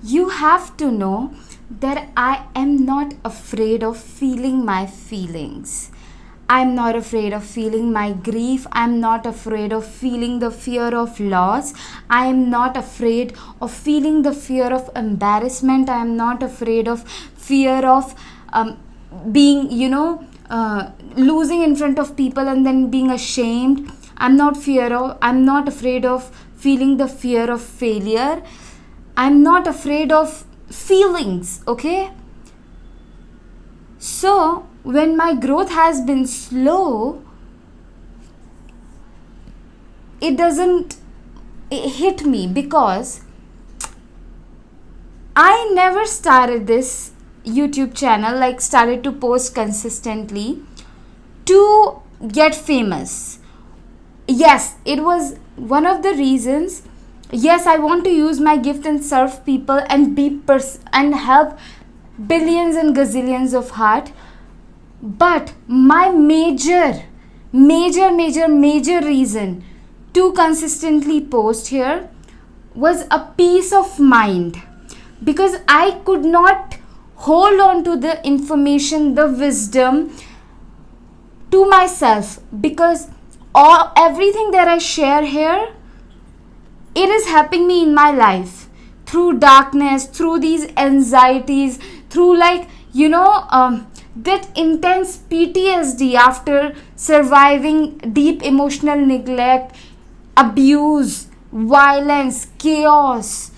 You have to know that I am not afraid of feeling my feelings. I'm not afraid of feeling my grief. I'm not afraid of feeling the fear of loss. I am not afraid of feeling the fear of embarrassment. I am not afraid of fear of being, losing in front of people and then being ashamed. I'm not afraid of feeling the fear of failure. I'm not afraid of feelings, okay? So, when my growth has been slow, it doesn't hit me because I never started this YouTube channel, like started to post consistently to get famous. Yes, it was one of the reasons. Yes, I want to use my gift and serve people and and help billions and gazillions of heart. But my major reason to consistently post here was a peace of mind, because I could not hold on to the information, the wisdom to myself, because everything that I share here, it is helping me in my life through darkness, through these anxieties, through that intense PTSD after surviving deep emotional neglect, abuse, violence, chaos,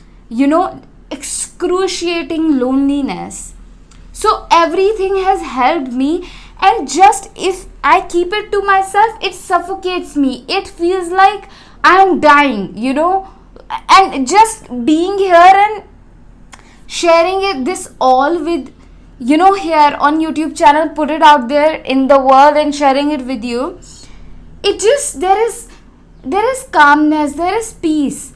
excruciating loneliness. So everything has helped me, and just if I keep it to myself, it suffocates me. It feels like I am dying, and just being here and sharing this all with here on YouTube channel, put it out there in the world and sharing it with you, it just there is calmness, there is peace.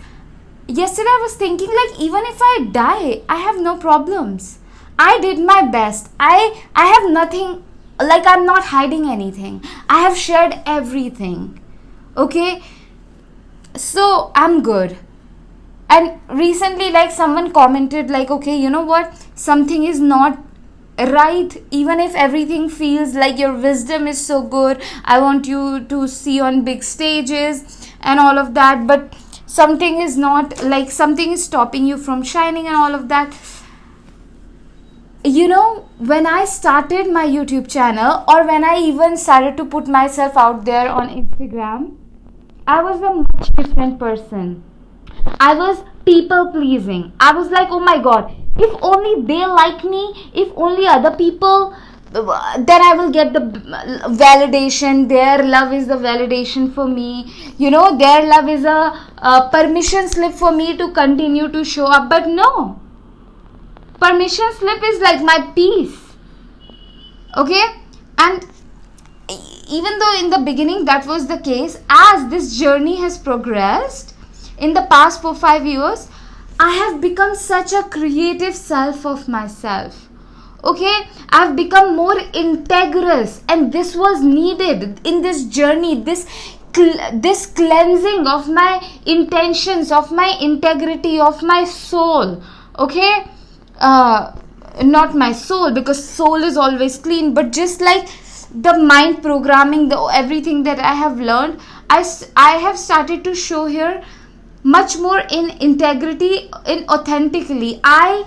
Yesterday I was thinking, like, even if I die, I have no problems. I did my best. I have nothing, like, I'm not hiding anything. I have shared everything. Okay? So I'm good. And recently, like, someone commented, like, okay, you know what, something is not right. Even if everything feels like your wisdom is so good, I want you to see on big stages and all of that, but something is not, like, something is stopping you from shining and all of that. When I started my YouTube channel, or when I even started to put myself out there on Instagram, I was a much different person. I was people pleasing. I was like, oh my god, if only they like me, if only other people, then I will get the validation. Their love is the validation for me. Their love is a permission slip for me to continue to show up. But no, permission slip is like my peace. Okay? And even though in the beginning that was the case, as this journey has progressed in the past 4-5 years, I have become such a creative self of myself. Okay, I've become more integrous, and this was needed in this journey, this cleansing of my intentions, of my integrity, of my soul. Okay, not my soul, because soul is always clean, but just like the mind programming, the everything that I have learned, I have started to show here much more in integrity, in authentically. I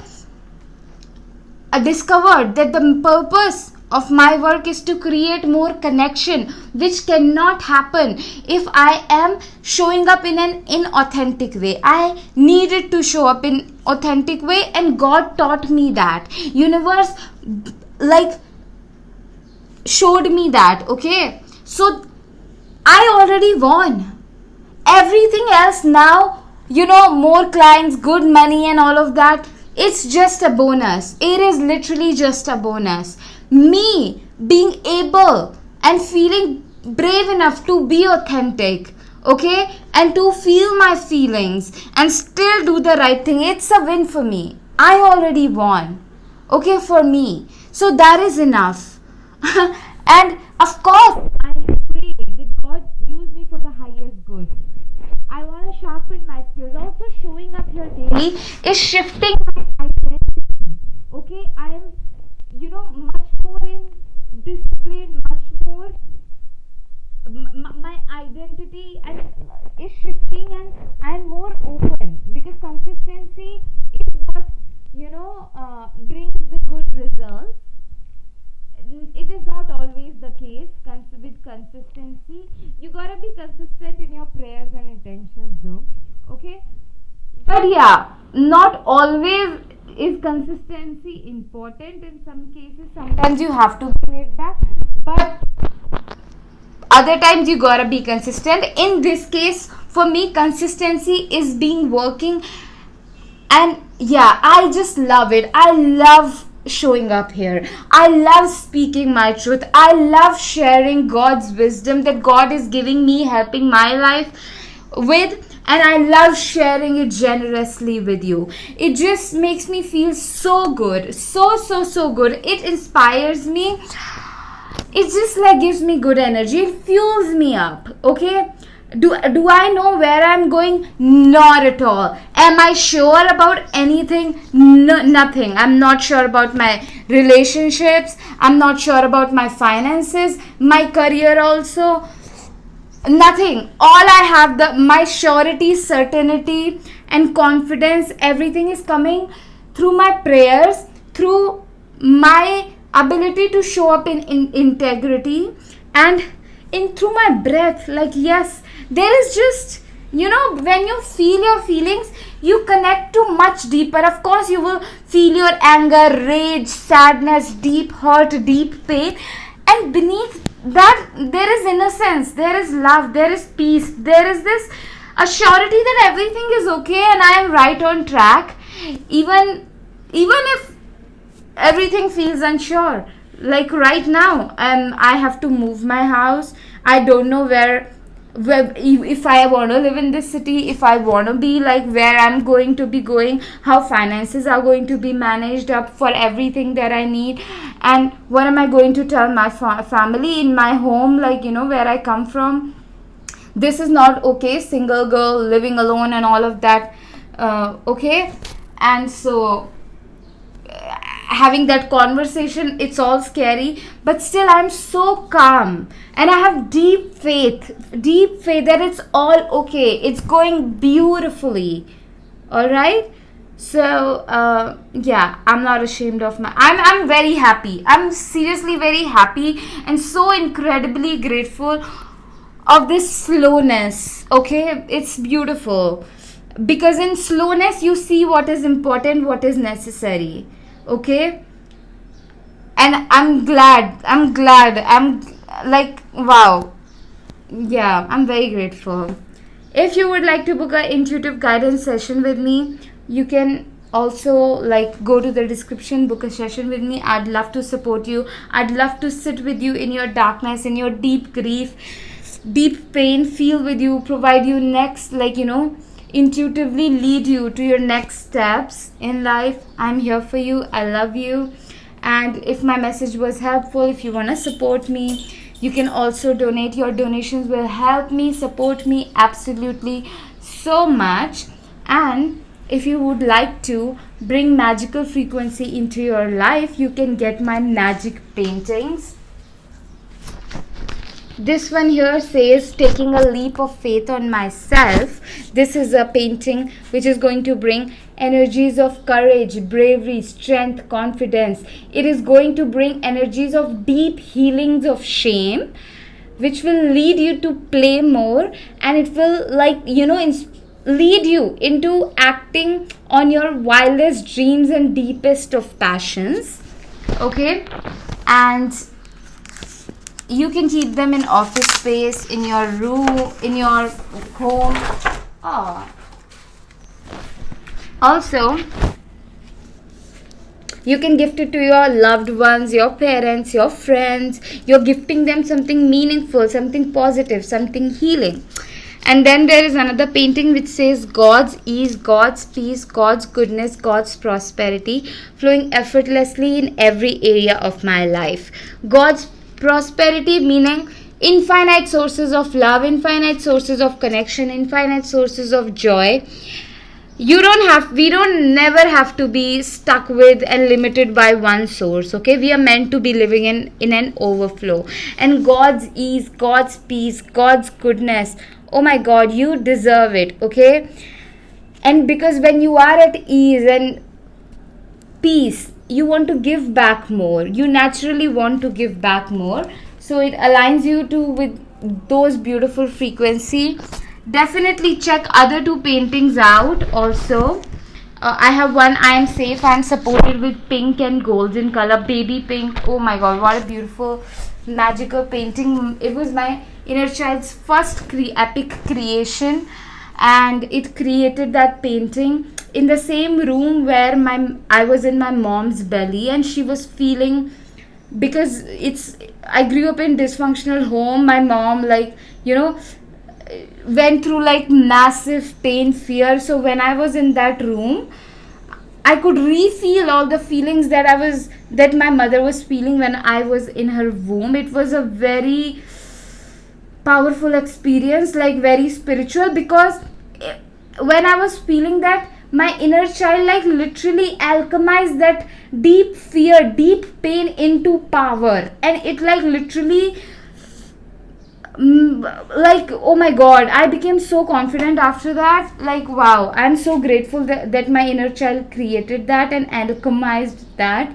discovered that the purpose of my work is to create more connection, which cannot happen if I am showing up in an inauthentic way. I needed to show up in authentic way, and God taught me that. Universe, like, showed me that. Okay, so I already won. Everything else now, more clients, good money and all of that, it's just a bonus. It is literally just a bonus. Me being able and feeling brave enough to be authentic, okay, and to feel my feelings and still do the right thing, it's a win for me. I already won. Okay, for me. So that is enough. And of course, I pray that God use me for the highest good. I want to sharpen my skills. Also, showing up here daily is shifting my consistency is what, brings the good results. It is not always the case with consistency. You gotta be consistent in your prayers and intentions though. Okay? But yeah, not always is consistency important. In some cases, sometimes you have to be laid back. But other times you gotta be consistent. In this case, for me, consistency is being working. And yeah, I just love it. I love showing up here. I love speaking my truth. I love sharing God's wisdom that God is giving me, helping my life with. And I love sharing it generously with you. It just makes me feel so good. So good. It inspires me. It just like gives me good energy. It fuels me up. Okay? Do I know where I'm going? Not at all. Am I sure about anything? No, nothing. I'm not sure about my relationships. I'm not sure about my finances, my career also. Nothing. All I have, my surety, certainty, and confidence. Everything is coming through my prayers, through my ability to show up in integrity, and through my breath. Like, yes, there is just, when you feel your feelings, you connect to much deeper. Of course, you will feel your anger, rage, sadness, deep hurt, deep pain, and beneath that there is innocence, there is love, there is peace, there is this assurity that everything is okay and I am right on track, even if everything feels unsure. Like right now, I have to move my house. I don't know where if I want to live in this city, if I want to be like where I'm going to be going, how finances are going to be managed up for everything that I need, and what am I going to tell my family in my home, like where I come from. This is not okay. Single girl living alone and all of that. Okay, and so having that conversation, it's all scary, but still I'm so calm and I have deep faith that it's all okay, it's going beautifully. All right, so yeah, I'm not ashamed of I'm very happy. I'm seriously very happy and so incredibly grateful of this slowness. Okay, it's beautiful because in slowness you see what is important, what is necessary. Okay, and I'm glad, I'm like, wow, yeah, I'm very grateful. If you would like to book an intuitive guidance session with me, you can also like go to the description, book a session with me. I'd love to support you. I'd love to sit with you in your darkness, in your deep grief, deep pain, feel with you, provide you next, intuitively lead you to your next steps in life. I'm here for you. I love you. And if my message was helpful, if you want to support me, you can also donate. Your donations will help me, support me absolutely so much. And if you would like to bring magical frequency into your life, you can get my magic paintings. This one here says taking a leap of faith on myself. This is a painting which is going to bring energies of courage, bravery, strength, confidence. It is going to bring energies of deep healings of shame, which will lead you to play more, and it will lead you into acting on your wildest dreams and deepest of passions. Okay, and you can keep them in office space, in your room, in your home. Also, you can gift it to your loved ones, your parents, your friends. You're gifting them something meaningful, something positive, something healing. And then there is another painting which says God's ease, God's peace, God's goodness, God's prosperity flowing effortlessly in every area of my life. God's prosperity meaning infinite sources of love, infinite sources of connection, infinite sources of joy. We don't never have to be stuck with and limited by one source. Okay, we are meant to be living in an overflow. And God's ease, God's peace, God's goodness, oh my God, you deserve it. Okay, And because when you are at ease and peace, you want to give back more, you naturally want to give back more, so it aligns you to with those beautiful frequency. Definitely check other two paintings out also. I have one, I am safe and supported, with pink and golden color, baby pink. Oh my god, what a beautiful magical painting. It was my inner child's first epic creation, and it created that painting in the same room where I was in my mom's belly, and she was feeling, because I grew up in dysfunctional home. My mom, like, went through like massive pain, fear. So when I was in that room, I could re-feel all the feelings that my mother was feeling when I was in her womb. It was a very powerful experience, like very spiritual, because when I was feeling that, my inner child like literally alchemized that deep fear, deep pain into power, and it like literally, like, oh my god, I became so confident after that. Like, wow, I'm so grateful that my inner child created that and alchemized that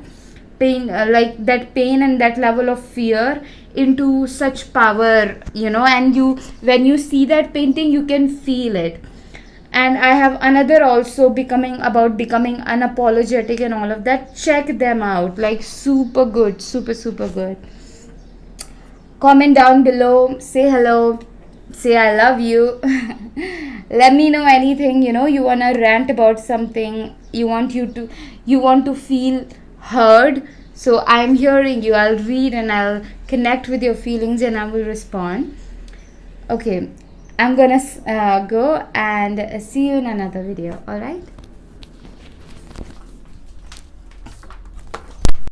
pain, like that pain and that level of fear into such power, and when you see that painting, you can feel it. And I have another also, becoming unapologetic and all of that. Check them out, like super good, super good. Comment down below, say hello, say I love you. Let me know anything, you want to rant about something, you want to feel heard. So I'm hearing you, I'll read and I'll connect with your feelings and I will respond. Okay, I'm gonna go and see you in another video. All right.